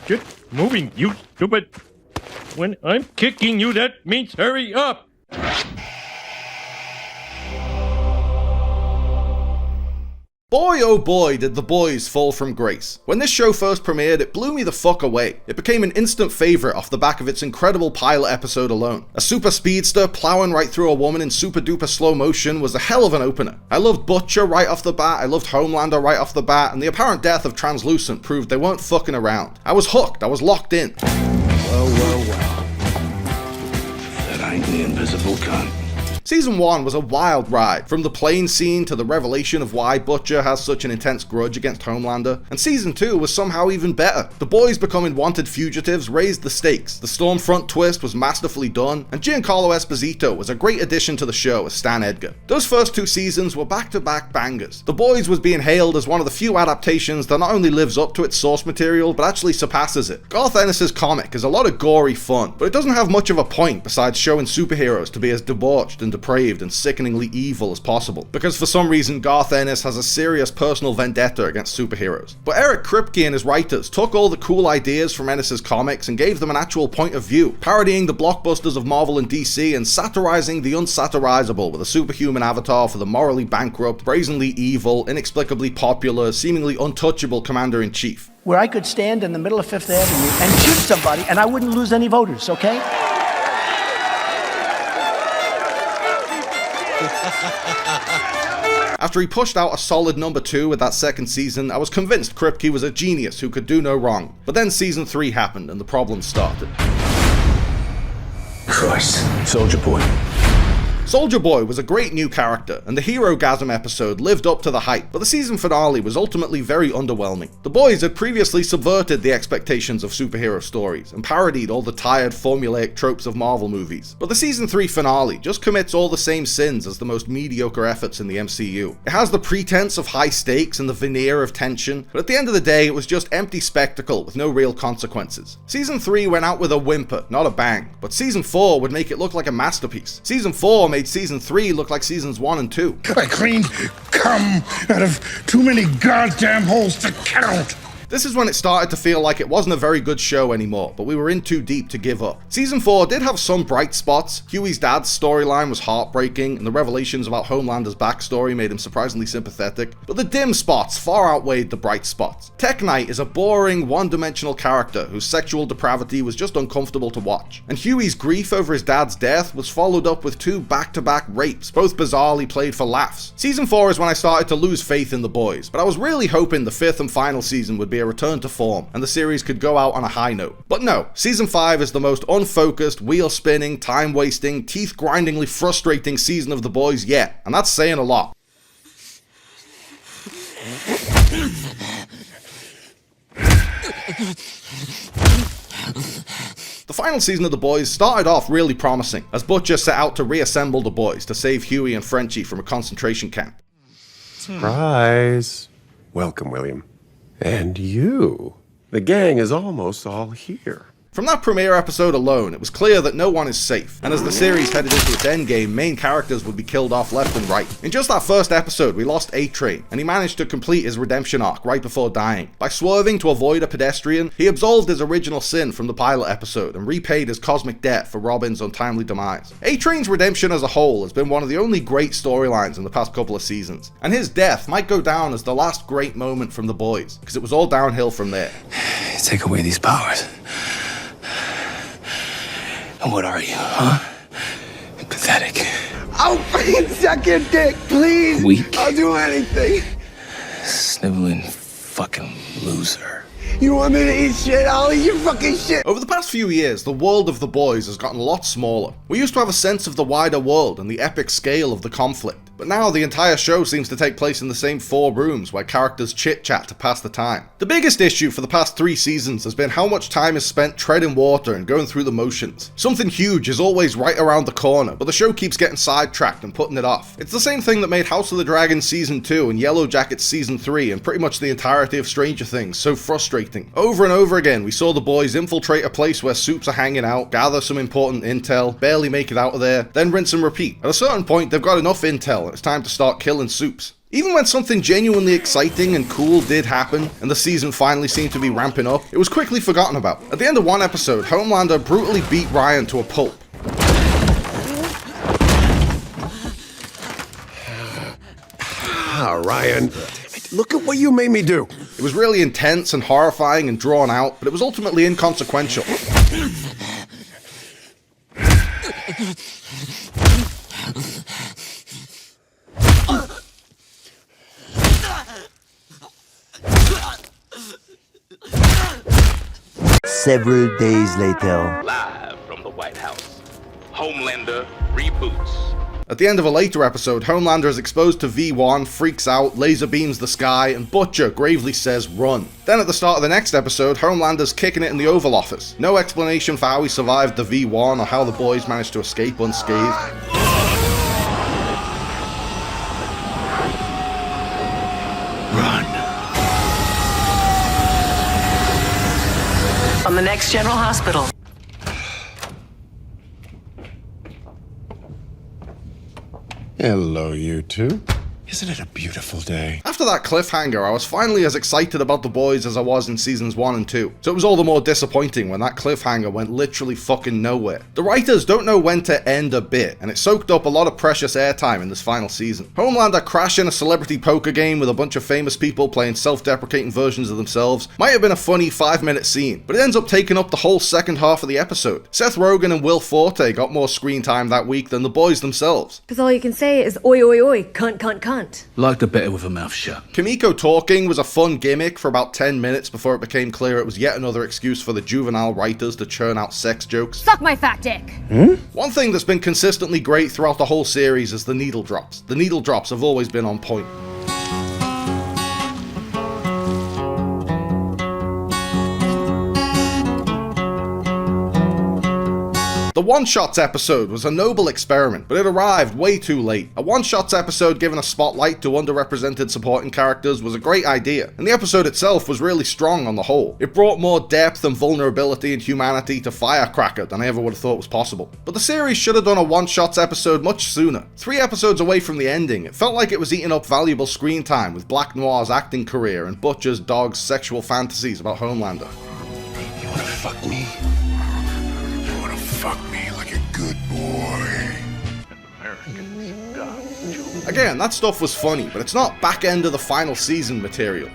Just moving, you stupid. When I'm kicking you, that means hurry up. Boy oh boy did The Boys fall from grace. When this show first premiered, it blew me the fuck away. It became an instant favourite off the back of its incredible pilot episode alone. A super speedster plowing right through a woman in super duper slow motion was a hell of an opener. I loved Butcher right off the bat, I loved Homelander right off the bat, and the apparent death of Translucent proved they weren't fucking around. I was hooked, I was locked in. Well. That ain't the invisible cunt. Season 1 was a wild ride, from the plane scene to the revelation of why Butcher has such an intense grudge against Homelander, and Season 2 was somehow even better. The boys becoming wanted fugitives raised the stakes, the Stormfront twist was masterfully done, and Giancarlo Esposito was a great addition to the show as Stan Edgar. Those first 2 seasons were back-to-back bangers. The Boys was being hailed as one of the few adaptations that not only lives up to its source material, but actually surpasses it. Garth Ennis's comic is a lot of gory fun, but it doesn't have much of a point besides showing superheroes to be as debauched and depraved and sickeningly evil as possible, because for some reason Garth Ennis has a serious personal vendetta against superheroes. But Eric Kripke and his writers took all the cool ideas from Ennis's comics and gave them an actual point of view, parodying the blockbusters of Marvel and DC and satirizing the unsatirizable with a superhuman avatar for the morally bankrupt, brazenly evil, inexplicably popular, seemingly untouchable Commander-in-Chief. Where I could stand in the middle of Fifth Avenue and shoot somebody and I wouldn't lose any voters, okay? After he pushed out a solid number 2 with that second season, I was convinced Kripke was a genius who could do no wrong. But then Season 3 happened and the problems started. Christ, Soldier Boy. Soldier Boy was a great new character, and the Hero-gasm episode lived up to the hype, but the season finale was ultimately very underwhelming. The Boys had previously subverted the expectations of superhero stories, and parodied all the tired, formulaic tropes of Marvel movies. But the season 3 finale just commits all the same sins as the most mediocre efforts in the MCU. It has the pretense of high stakes and the veneer of tension, but at the end of the day it was just empty spectacle with no real consequences. Season 3 went out with a whimper, not a bang, but Season 4 would make it look like a masterpiece. Season 4 made Season 3 look like Seasons 1 and 2. I cleaned cum out of too many goddamn holes to count. This is when it started to feel like it wasn't a very good show anymore, but we were in too deep to give up. Season 4 did have some bright spots. Huey's dad's storyline was heartbreaking, and the revelations about Homelander's backstory made him surprisingly sympathetic, but the dim spots far outweighed the bright spots. Tech Knight is a boring, one-dimensional character whose sexual depravity was just uncomfortable to watch, and Huey's grief over his dad's death was followed up with 2 back-to-back rapes, both bizarrely played for laughs. Season 4 is when I started to lose faith in the Boys, but I was really hoping the 5th and final season would be a return to form, and the series could go out on a high note. But no, Season 5 is the most unfocused, wheel-spinning, time-wasting, teeth-grindingly frustrating season of The Boys yet, and that's saying a lot. The final season of The Boys started off really promising, as Butcher set out to reassemble the boys to save Huey and Frenchie from a concentration camp. Surprise. Welcome, William. And you. The gang is almost all here. From that premiere episode alone, it was clear that no one is safe, and as the series headed into its endgame, main characters would be killed off left and right. In just that first episode, we lost A-Train, and he managed to complete his redemption arc right before dying. By swerving to avoid a pedestrian, he absolved his original sin from the pilot episode and repaid his cosmic debt for Robin's untimely demise. A-Train's redemption as a whole has been one of the only great storylines in the past couple of seasons, and his death might go down as the last great moment from The Boys, because it was all downhill from there. Take away these powers. And what are you, huh? Pathetic. I'll fucking suck your dick, please. Weak. I'll do anything. Sniveling fucking loser. You want me to eat shit? I'll eat your fucking shit. Over the past few years, the world of The Boys has gotten a lot smaller. We used to have a sense of the wider world and the epic scale of the conflict. But now the entire show seems to take place in the same 4 rooms where characters chit-chat to pass the time. The biggest issue for the past 3 seasons has been how much time is spent treading water and going through the motions. Something huge is always right around the corner, but the show keeps getting sidetracked and putting it off. It's the same thing that made House of the Dragon Season 2 and Yellow Jackets Season 3 and pretty much the entirety of Stranger Things so frustrating. Over and over again, we saw the boys infiltrate a place where Supes are hanging out, gather some important intel, barely make it out of there, then rinse and repeat. At a certain point, they've got enough intel and it's time to start killing Supes. Even when something genuinely exciting and cool did happen, and the season finally seemed to be ramping up, it was quickly forgotten about. At the end of one episode, Homelander brutally beat Ryan to a pulp. Ryan, look at what you made me do. It was really intense and horrifying and drawn out, but it was ultimately inconsequential. Several days later. Live from the White House, Homelander reboots. At the end of a later episode, Homelander is exposed to V1, freaks out, laser beams the sky, and Butcher gravely says run. Then at the start of the next episode, Homelander's kicking it in the Oval Office. No explanation for how he survived the V1 or how the boys managed to escape unscathed. On the next General Hospital. Hello, you two. Isn't it a beautiful day? After that cliffhanger, I was finally as excited about the boys as I was in seasons 1 and 2, so it was all the more disappointing when that cliffhanger went literally fucking nowhere. The writers don't know when to end a bit, and it soaked up a lot of precious airtime in this final season. Homelander crashing a celebrity poker game with a bunch of famous people playing self-deprecating versions of themselves might have been a funny 5-minute scene, but it ends up taking up the whole second half of the episode. Seth Rogen and Will Forte got more screen time that week than the boys themselves. Because all you can say is oi oi oi, cunt cunt cunt. Like the better with a mouth shut. Kimiko talking was a fun gimmick for about 10 minutes before it became clear it was yet another excuse for the juvenile writers to churn out sex jokes. Suck my fat dick! One thing that's been consistently great throughout the whole series is the needle drops. The needle drops have always been on point. The One-Shots episode was a noble experiment, but it arrived way too late. A One-Shots episode giving a spotlight to underrepresented supporting characters was a great idea, and the episode itself was really strong on the whole. It brought more depth and vulnerability and humanity to Firecracker than I ever would have thought was possible. But the series should have done a One-Shots episode much sooner. 3 episodes away from the ending, it felt like it was eating up valuable screen time with Black Noir's acting career and Butcher's dog's sexual fantasies about Homelander. You wanna fuck me? Fuck me like a good boy. Again, that stuff was funny, but it's not back end of the final season material.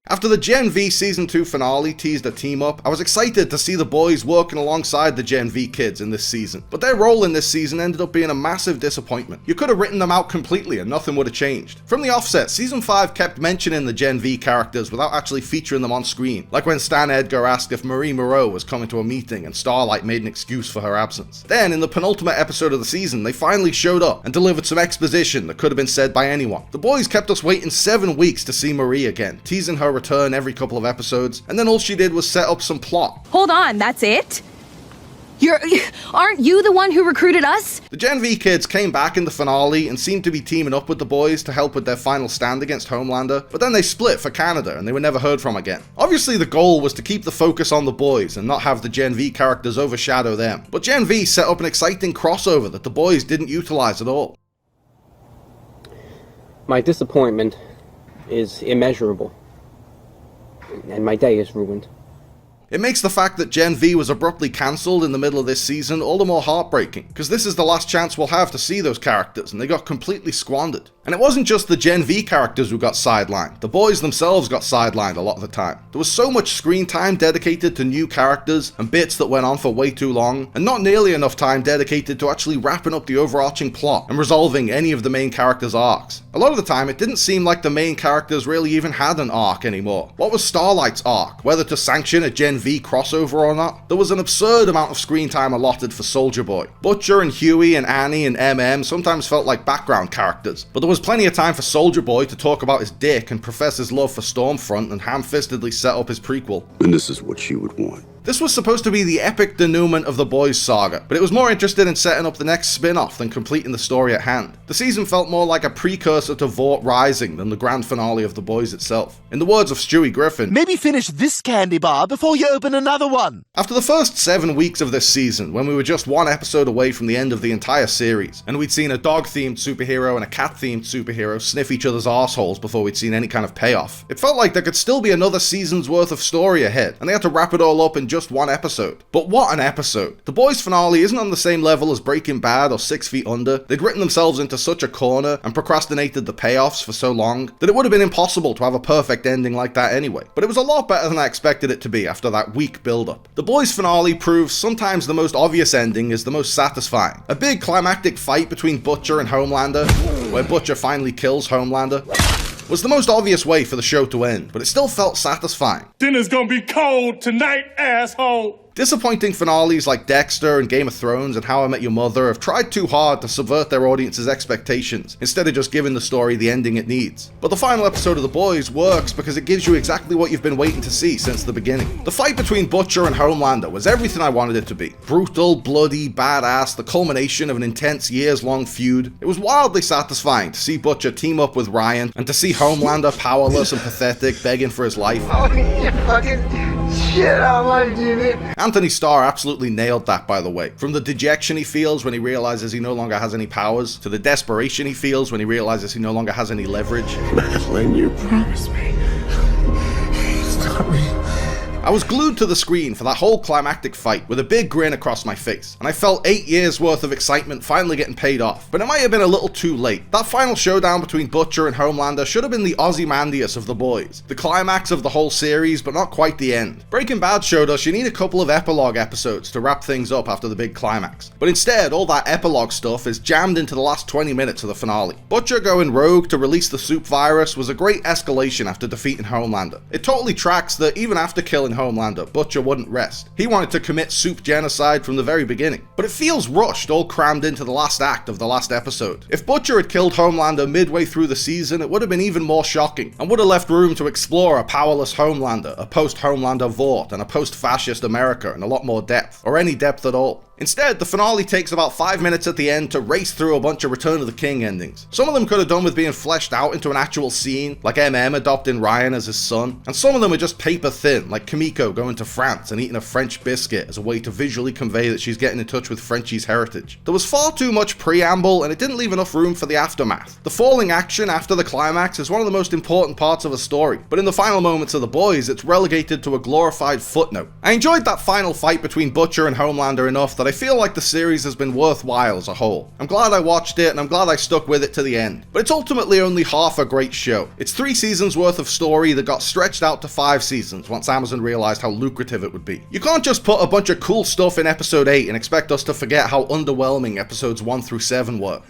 After the Gen V Season 2 finale teased a team-up, I was excited to see the boys working alongside the Gen V kids in this season, but their role in this season ended up being a massive disappointment. You could have written them out completely and nothing would have changed. From the offset, Season 5 kept mentioning the Gen V characters without actually featuring them on screen, like when Stan Edgar asked if Marie Moreau was coming to a meeting and Starlight made an excuse for her absence. Then, in the penultimate episode of the season, they finally showed up and delivered some exposition that could have been said by anyone. The boys kept us waiting 7 weeks to see Marie again, teasing her return every couple of episodes, and then all she did was set up some plot. Hold on, that's it? Aren't you the one who recruited us? The Gen V kids came back in the finale and seemed to be teaming up with the boys to help with their final stand against Homelander, but then they split for Canada and they were never heard from again. Obviously the goal was to keep the focus on the boys and not have the Gen V characters overshadow them, but Gen V set up an exciting crossover that the boys didn't utilize at all. My disappointment is immeasurable, and my day is ruined. It makes the fact that Gen V was abruptly cancelled in the middle of this season all the more heartbreaking, because this is the last chance we'll have to see those characters, and they got completely squandered. And it wasn't just the Gen V characters who got sidelined, the boys themselves got sidelined a lot of the time. There was so much screen time dedicated to new characters and bits that went on for way too long, and not nearly enough time dedicated to actually wrapping up the overarching plot and resolving any of the main characters' arcs. A lot of the time it didn't seem like the main characters really even had an arc anymore. What was Starlight's arc? Whether to sanction a Gen V crossover or not? There was an absurd amount of screen time allotted for Soldier Boy. Butcher and Huey and Annie and MM sometimes felt like background characters, but there was plenty of time for Soldier Boy to talk about his dick and profess his love for Stormfront and ham-fistedly set up his prequel. And this is what she would want. This was supposed to be the epic denouement of the Boys saga, but it was more interested in setting up the next spin-off than completing the story at hand. The season felt more like a precursor to Vought Rising than the grand finale of The Boys itself. In the words of Stewie Griffin, Maybe finish this candy bar before you open another one. after the first 7 weeks of this season, when we were just one episode away from the end of the entire series, and we'd seen a dog-themed superhero and a cat-themed superhero sniff each other's arseholes before we'd seen any kind of payoff, it felt like there could still be another season's worth of story ahead, and they had to wrap it all up in just one episode. But what an episode! The Boys finale isn't on the same level as Breaking Bad or 6 Feet Under. They'd written themselves into such a corner and procrastinated the payoffs for so long that it would have been impossible to have a perfect ending like that anyway. But it was a lot better than I expected it to be after that weak build-up. The Boys finale proves sometimes the most obvious ending is the most satisfying. A big climactic fight between Butcher and Homelander, where Butcher finally kills Homelander, was the most obvious way for the show to end, but it still felt satisfying. Dinner's gonna be cold tonight, asshole. Disappointing finales like Dexter and Game of Thrones and How I Met Your Mother have tried too hard to subvert their audience's expectations, instead of just giving the story the ending it needs. But the final episode of The Boys works because it gives you exactly what you've been waiting to see since the beginning. The fight between Butcher and Homelander was everything I wanted it to be. Brutal, bloody, badass, the culmination of an intense years-long feud. It was wildly satisfying to see Butcher team up with Ryan, and to see Homelander powerless and pathetic, begging for his life. Oh, you fucking shit on my TV. Anthony Starr absolutely nailed that, by the way. From the dejection he feels when he realizes he no longer has any powers, to the desperation he feels when he realizes he no longer has any leverage. Madeline, you promised me. Stop me. I was glued to the screen for that whole climactic fight with a big grin across my face, and I felt 8 years worth of excitement finally getting paid off. But it might have been a little too late. That final showdown between Butcher and Homelander should have been the Ozymandias of The Boys, the climax of the whole series, but not quite the end. Breaking Bad showed us you need a couple of epilogue episodes to wrap things up after the big climax, but instead all that epilogue stuff is jammed into the last 20 minutes of the finale. Butcher going rogue to release the soup virus was a great escalation after defeating Homelander. It totally tracks that even after killing Homelander, Butcher wouldn't rest. He wanted to commit soup genocide from the very beginning. But it feels rushed, all crammed into the last act of the last episode. If Butcher had killed Homelander midway through the season, it would have been even more shocking, and would have left room to explore a powerless Homelander, a post-Homelander Vought, and a post-fascist America in a lot more depth, or any depth at all. Instead, the finale takes about 5 minutes at the end to race through a bunch of Return of the King endings. Some of them could have done with being fleshed out into an actual scene, like MM adopting Ryan as his son, and some of them are just paper thin, like Kimiko going to France and eating a French biscuit as a way to visually convey that she's getting in touch with Frenchie's heritage. There was far too much preamble, and it didn't leave enough room for the aftermath. The falling action after the climax is one of the most important parts of a story, but in the final moments of The Boys, it's relegated to a glorified footnote. I enjoyed that final fight between Butcher and Homelander enough that I feel like the series has been worthwhile as a whole. I'm glad I watched it, and I'm glad I stuck with it to the end. But it's ultimately only half a great show. It's 3 seasons worth of story that got stretched out to 5 seasons once Amazon realized how lucrative it would be. You can't just put a bunch of cool stuff in episode 8 and expect us to forget how underwhelming episodes 1 through 7 were.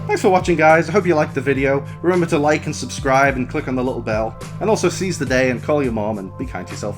Thanks for watching, guys. I hope you liked the video. Remember to like and subscribe and click on the little bell. And also seize the day and call your mom and be kind to yourself.